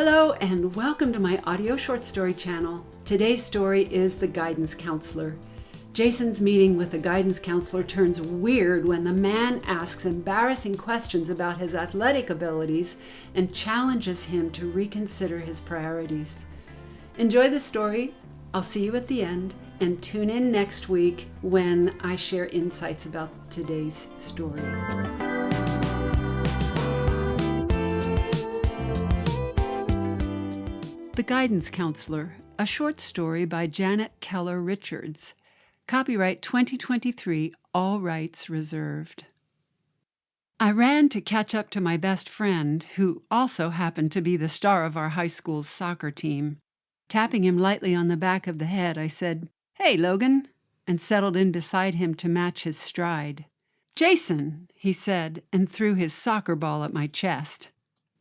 Hello and welcome to my audio short story channel. Today's story is The Guidance Counselor. Jason's meeting with the guidance counselor turns weird when the man asks embarrassing questions about his athletic abilities and challenges him to reconsider his priorities. Enjoy the story. I'll see you at the end, and tune in next week when I share insights about today's story. The Guidance Counselor, a short story by Janet Keller Richards. Copyright 2023, all rights reserved. I ran to catch up to my best friend, who also happened to be the star of our high school's soccer team. Tapping him lightly on the back of the head, I said, "Hey, Logan," and settled in beside him to match his stride. "Jason," he said, and threw his soccer ball at my chest.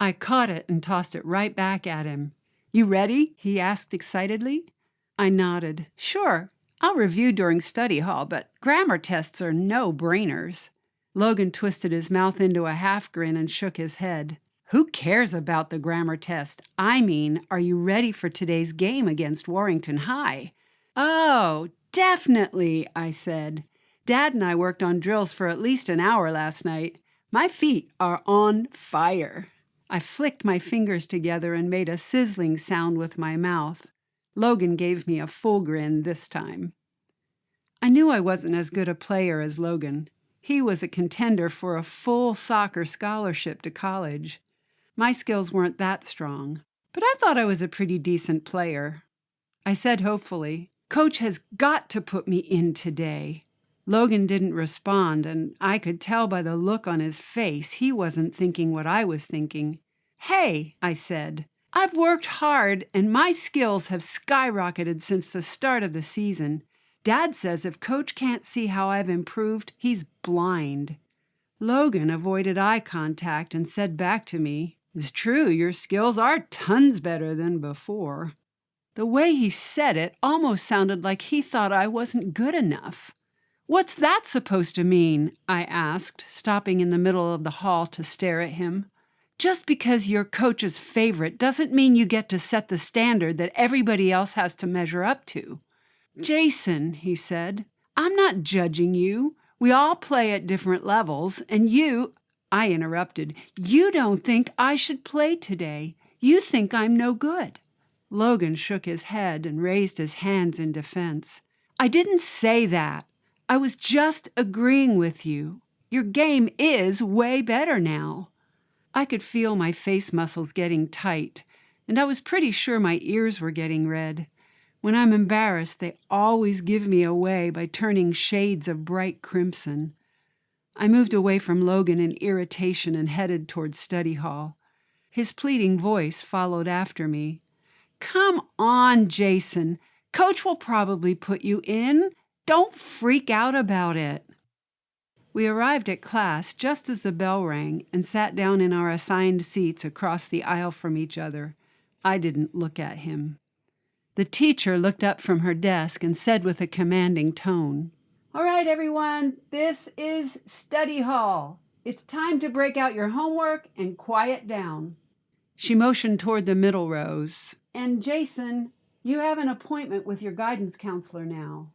I caught it and tossed it right back at him. "You ready?" he asked excitedly. I nodded. "Sure, I'll review during study hall, but grammar tests are no-brainers." Logan twisted his mouth into a half grin and shook his head. "Who cares about the grammar test? I mean, are you ready for today's game against Warrington High?" "Oh, definitely," I said. "Dad and I worked on drills for at least an hour last night. My feet are on fire." I flicked my fingers together and made a sizzling sound with my mouth. Logan gave me a full grin this time. I knew I wasn't as good a player as Logan. He was a contender for a full soccer scholarship to college. My skills weren't that strong, but I thought I was a pretty decent player. I said hopefully, "Coach has got to put me in today." Logan didn't respond, and I could tell by the look on his face he wasn't thinking what I was thinking. "Hey," I said, "I've worked hard and my skills have skyrocketed since the start of the season. Dad says if Coach can't see how I've improved, he's blind." Logan avoided eye contact and said back to me, "It's true, your skills are tons better than before." The way he said it almost sounded like he thought I wasn't good enough. "What's that supposed to mean?" I asked, stopping in the middle of the hall to stare at him. "Just because you're Coach's favorite doesn't mean you get to set the standard that everybody else has to measure up to." "Jason," he said, "I'm not judging you. We all play at different levels, and you—" I interrupted. "You don't think I should play today. You think I'm no good." Logan shook his head and raised his hands in defense. "I didn't say that. I was just agreeing with you. Your game is way better now." I could feel my face muscles getting tight, and I was pretty sure my ears were getting red. When I'm embarrassed, they always give me away by turning shades of bright crimson. I moved away from Logan in irritation and headed towards study hall. His pleading voice followed after me. "Come on, Jason. Coach will probably put you in. Don't freak out about it." We arrived at class just as the bell rang and sat down in our assigned seats across the aisle from each other. I didn't look at him. The teacher looked up from her desk and said with a commanding tone, "All right, everyone, this is study hall. It's time to break out your homework and quiet down." She motioned toward the middle rows. "And Jason, you have an appointment with your guidance counselor now."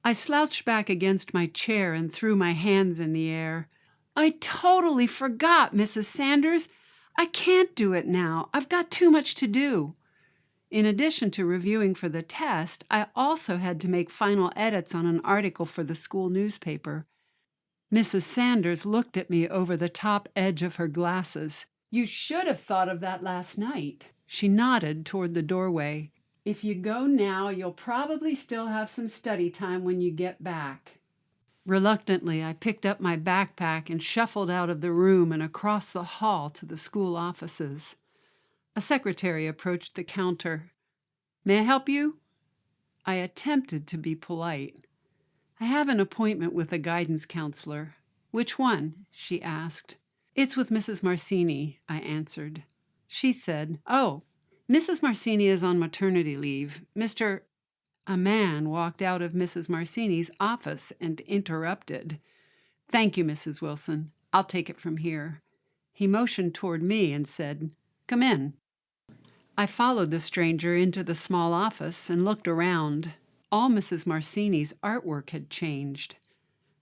I slouched back against my chair and threw my hands in the air. "I totally forgot, Mrs. Sanders. I can't do it now. I've got too much to do." In addition to reviewing for the test, I also had to make final edits on an article for the school newspaper. Mrs. Sanders looked at me over the top edge of her glasses. "You should have thought of that last night." She nodded toward the doorway. "If you go now, you'll probably still have some study time when you get back." Reluctantly, I picked up my backpack and shuffled out of the room and across the hall to the school offices. A secretary approached the counter. "May I help you?" I attempted to be polite. "I have an appointment with a guidance counselor." "Which one?" she asked. "It's with Mrs. Marcini," I answered. She said, "Oh, Mrs. Marcini is on maternity leave. Mr. A man walked out of Mrs. Marcini's office and interrupted. "Thank you, Mrs. Wilson. I'll take it from here." He motioned toward me and said, "Come in." I followed the stranger into the small office and looked around. All Mrs. Marcini's artwork had changed.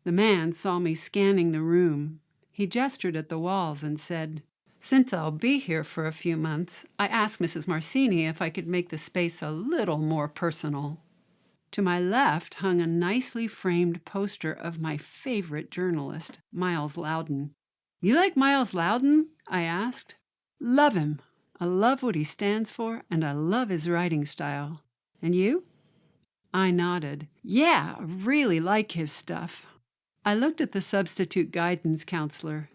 The man saw me scanning the room. He gestured at the walls and said, "Since I'll be here for a few months, I asked Mrs. Marcini if I could make the space a little more personal." To my left hung a nicely framed poster of my favorite journalist, Miles Loudon. "You like Miles Loudon?" I asked. "Love him. I love what he stands for, and I love his writing style. And you?" I nodded. "Yeah, I really like his stuff." I looked at the substitute guidance counselor.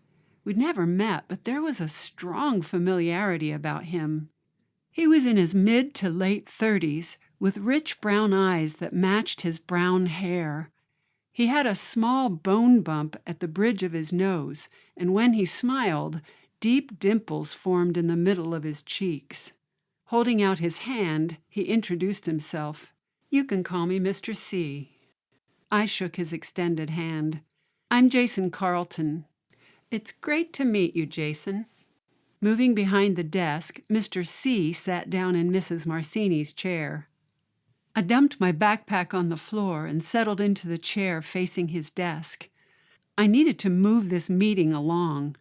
We'd never met, but there was a strong familiarity about him. He was in his mid to late 30s, with rich brown eyes that matched his brown hair. He had a small bone bump at the bridge of his nose, and when he smiled, deep dimples formed in the middle of his cheeks. Holding out his hand, he introduced himself. "You can call me Mr. C." I shook his extended hand. "I'm Jason Carlton." "It's great to meet you, Jason." Moving behind the desk, Mr. C sat down in Mrs. Marcini's chair. I dumped my backpack on the floor and settled into the chair facing his desk. I needed to move this meeting along.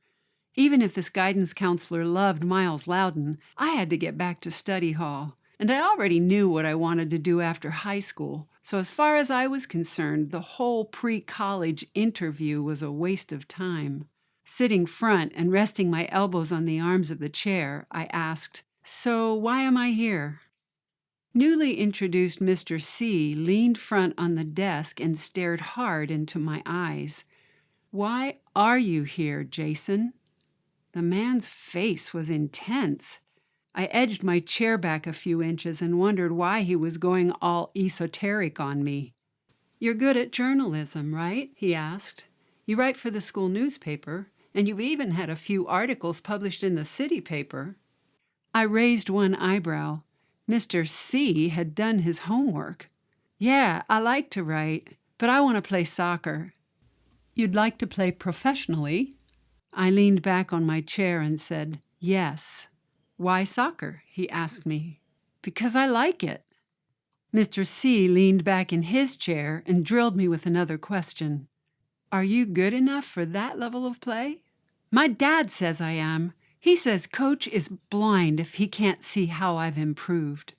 Even if this guidance counselor loved Miles Loudon, I had to get back to study hall. And I already knew what I wanted to do after high school, so as far as I was concerned, the whole pre-college interview was a waste of time. Sitting front and resting my elbows on the arms of the chair, I asked, "So why am I here?" Newly introduced Mr. C leaned front on the desk and stared hard into my eyes. "Why are you here, Jason?" The man's face was intense. I edged my chair back a few inches and wondered why he was going all esoteric on me. "You're good at journalism, right?" he asked. "You write for the school newspaper, and you've even had a few articles published in the city paper." I raised one eyebrow. Mr. C had done his homework. "Yeah, I like to write, but I want to play soccer." "You'd like to play professionally?" I leaned back on my chair and said, "Yes." "Why soccer?" he asked me. "Because I like it." Mr. C leaned back in his chair and drilled me with another question. "Are you good enough for that level of play?" "My dad says I am. He says Coach is blind if he can't see how I've improved."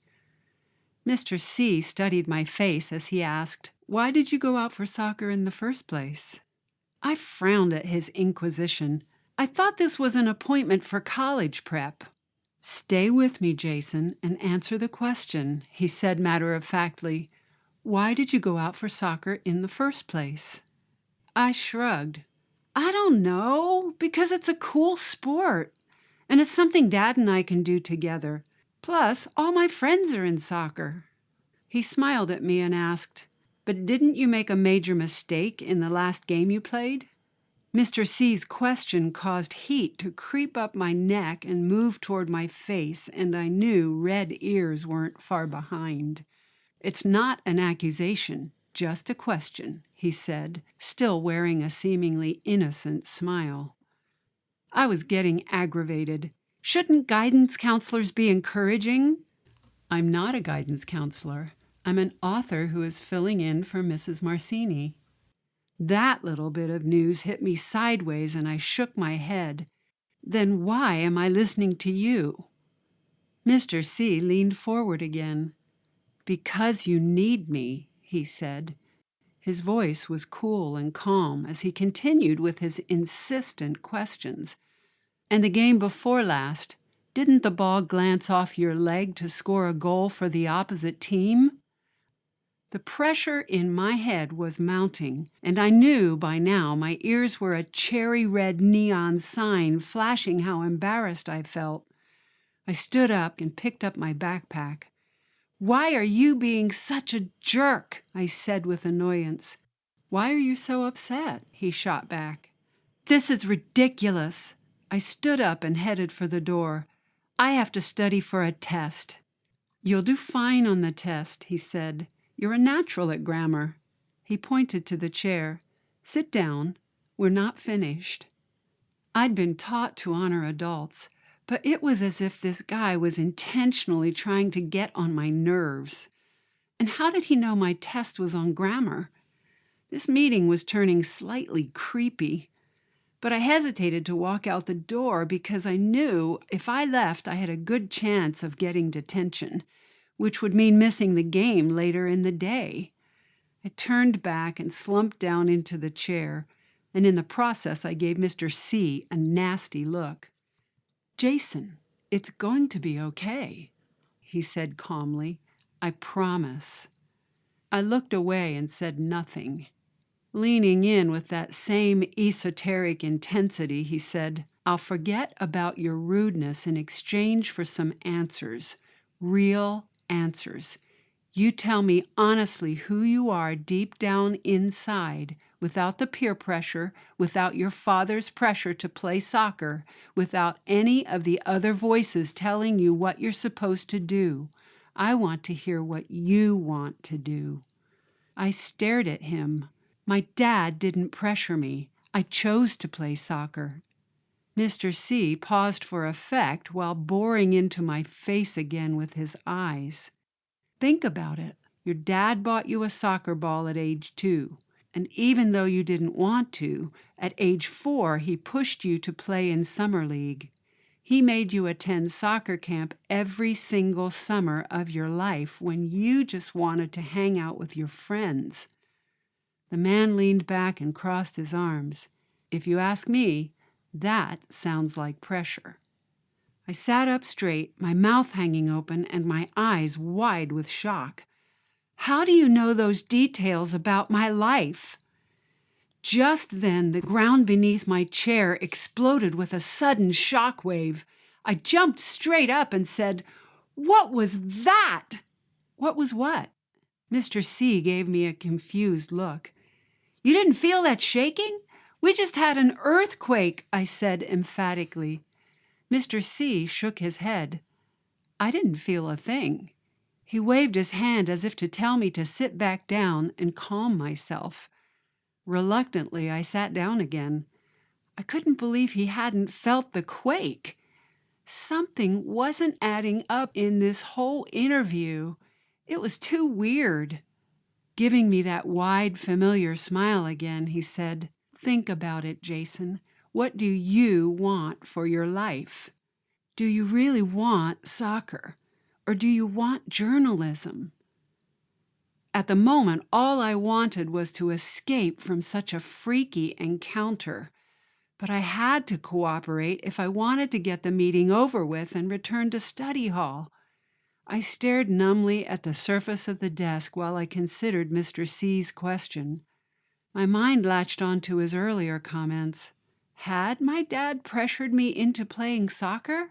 Mr. C studied my face as he asked, "Why did you go out for soccer in the first place?" I frowned at his inquisition. I thought this was an appointment for college prep. "Stay with me, Jason, and answer the question," he said matter-of-factly. "Why did you go out for soccer in the first place?" I shrugged. "I don't know, because it's a cool sport, and it's something Dad and I can do together. Plus, all my friends are in soccer." He smiled at me and asked, "But didn't you make a major mistake in the last game you played?" Mr. C's question caused heat to creep up my neck and move toward my face, and I knew red ears weren't far behind. "It's not an accusation, just a question," he said, still wearing a seemingly innocent smile. I was getting aggravated. Shouldn't guidance counselors be encouraging? "I'm not a guidance counselor. I'm an author who is filling in for Mrs. Marcini." That little bit of news hit me sideways and I shook my head. "Then why am I listening to you?" Mr. C leaned forward again. "Because you need me," he said. His voice was cool and calm as he continued with his insistent questions. "And the game before last, didn't the ball glance off your leg to score a goal for the opposite team?" The pressure in my head was mounting, and I knew by now my ears were a cherry-red neon sign flashing how embarrassed I felt. I stood up and picked up my backpack. "Why are you being such a jerk?" I said with annoyance. "Why are you so upset?" he shot back. "This is ridiculous." I stood up and headed for the door. "I have to study for a test." "You'll do fine on the test," he said. "You're a natural at grammar." He pointed to the chair. "Sit down. We're not finished." I'd been taught to honor adults, but it was as if this guy was intentionally trying to get on my nerves. And how did he know my test was on grammar? This meeting was turning slightly creepy. But I hesitated to walk out the door because I knew if I left, I had a good chance of getting detention, which would mean missing the game later in the day. I turned back and slumped down into the chair, and in the process, I gave Mr. C a nasty look. "Jason, it's going to be okay," he said calmly. "I promise." I looked away and said nothing. Leaning in with that same esoteric intensity, he said, "I'll forget about your rudeness in exchange for some answers, real answers. You tell me honestly who you are deep down inside, without the peer pressure, without your father's pressure to play soccer, without any of the other voices telling you what you're supposed to do. I want to hear what you want to do." I stared at him. My dad didn't pressure me. I chose to play soccer. Mr. C paused for effect while boring into my face again with his eyes. "Think about it. Your dad bought you a soccer ball at age 2. And even though you didn't want to, at age 4, he pushed you to play in summer league. He made you attend soccer camp every single summer of your life when you just wanted to hang out with your friends." The man leaned back and crossed his arms. "If you ask me, that sounds like pressure." I sat up straight, my mouth hanging open and my eyes wide with shock. "How do you know those details about my life?" Just then, the ground beneath my chair exploded with a sudden shock wave. I jumped straight up and said, "What was that?" "What was what?" Mr. C gave me a confused look. "You didn't feel that shaking? We just had an earthquake," I said emphatically. Mr. C shook his head. I didn't feel a thing. He waved his hand as if to tell me to sit back down and calm myself. Reluctantly, I sat down again. I couldn't believe he hadn't felt the quake. Something wasn't adding up in this whole interview. It was too weird. Giving me that wide, familiar smile again, he said, "Think about it, Jason. What do you want for your life? Do you really want soccer? Or do you want journalism?" At the moment, all I wanted was to escape from such a freaky encounter. But I had to cooperate if I wanted to get the meeting over with and return to study hall. I stared numbly at the surface of the desk while I considered Mr. C's question. My mind latched on to his earlier comments. Had my dad pressured me into playing soccer?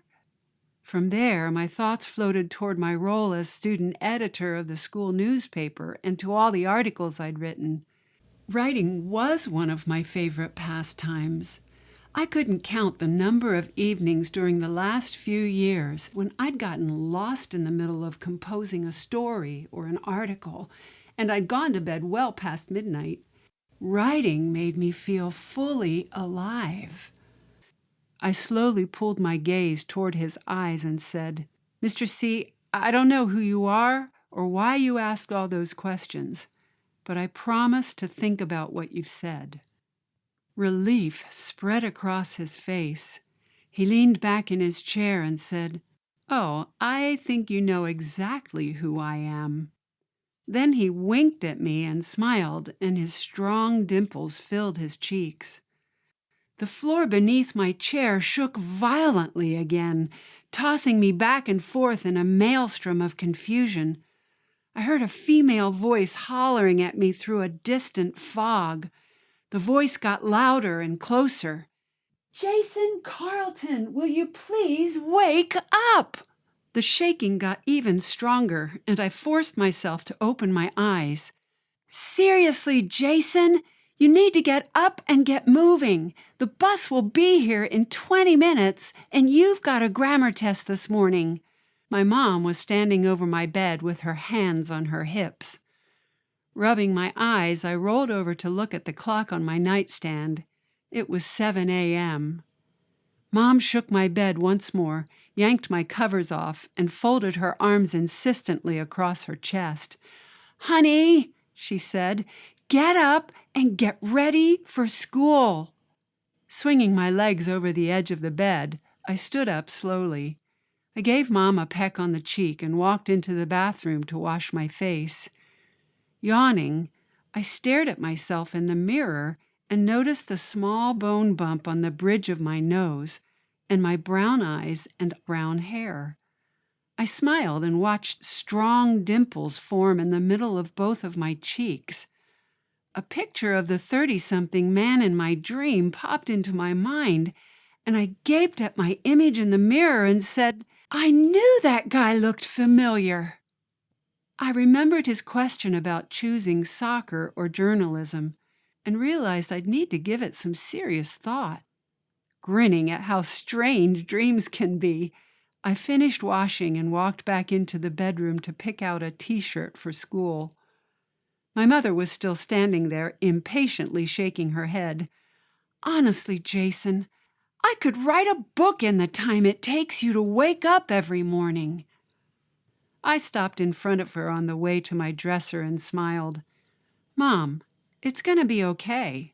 From there, my thoughts floated toward my role as student editor of the school newspaper and to all the articles I'd written. Writing was one of my favorite pastimes. I couldn't count the number of evenings during the last few years when I'd gotten lost in the middle of composing a story or an article, and I'd gone to bed well past midnight. Writing made me feel fully alive. I slowly pulled my gaze toward his eyes and said, "Mr. C, I don't know who you are or why you asked all those questions, but I promise to think about what you've said." Relief spread across his face. He leaned back in his chair and said, "Oh, I think you know exactly who I am." Then he winked at me and smiled, and his strong dimples filled his cheeks. The floor beneath my chair shook violently again, tossing me back and forth in a maelstrom of confusion. I heard a female voice hollering at me through a distant fog. The voice got louder and closer. "Jason Carlton, will you please wake up?" The shaking got even stronger, and I forced myself to open my eyes. "Seriously, Jason, you need to get up and get moving. The bus will be here in 20 minutes, and you've got a grammar test this morning." My mom was standing over my bed with her hands on her hips. Rubbing my eyes, I rolled over to look at the clock on my nightstand. It was 7 a.m. Mom shook my bed once more, yanked my covers off, and folded her arms insistently across her chest. "Honey," she said, "get up and get ready for school." Swinging my legs over the edge of the bed, I stood up slowly. I gave Mom a peck on the cheek and walked into the bathroom to wash my face. Yawning, I stared at myself in the mirror and noticed the small bone bump on the bridge of my nose and my brown eyes and brown hair. I smiled and watched strong dimples form in the middle of both of my cheeks. A picture of the 30-something man in my dream popped into my mind, and I gaped at my image in the mirror and said, "I knew that guy looked familiar." I remembered his question about choosing soccer or journalism and realized I'd need to give it some serious thought. Grinning at how strange dreams can be, I finished washing and walked back into the bedroom to pick out a t-shirt for school. My mother was still standing there, impatiently shaking her head. "Honestly, Jason, I could write a book in the time it takes you to wake up every morning." I stopped in front of her on the way to my dresser and smiled. "Mom, it's going to be okay."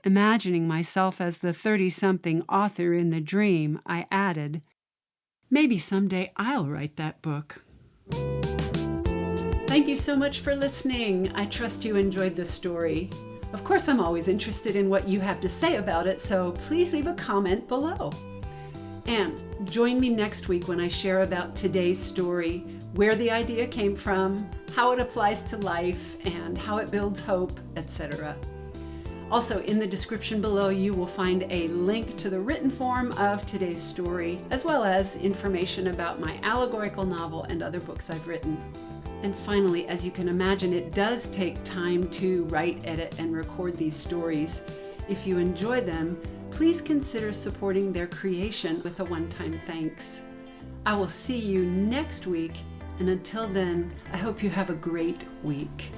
Imagining myself as the 30-something author in the dream, I added, "Maybe someday I'll write that book." Thank you so much for listening. I trust you enjoyed the story. Of course, I'm always interested in what you have to say about it, so please leave a comment below. And join me next week when I share about today's story, where the idea came from, how it applies to life, and how it builds hope, etc. Also, in the description below, you will find a link to the written form of today's story, as well as information about my allegorical novel and other books I've written. And finally, as you can imagine, it does take time to write, edit, and record these stories. If you enjoy them, please consider supporting their creation with a one-time thanks. I will see you next week, and until then, I hope you have a great week.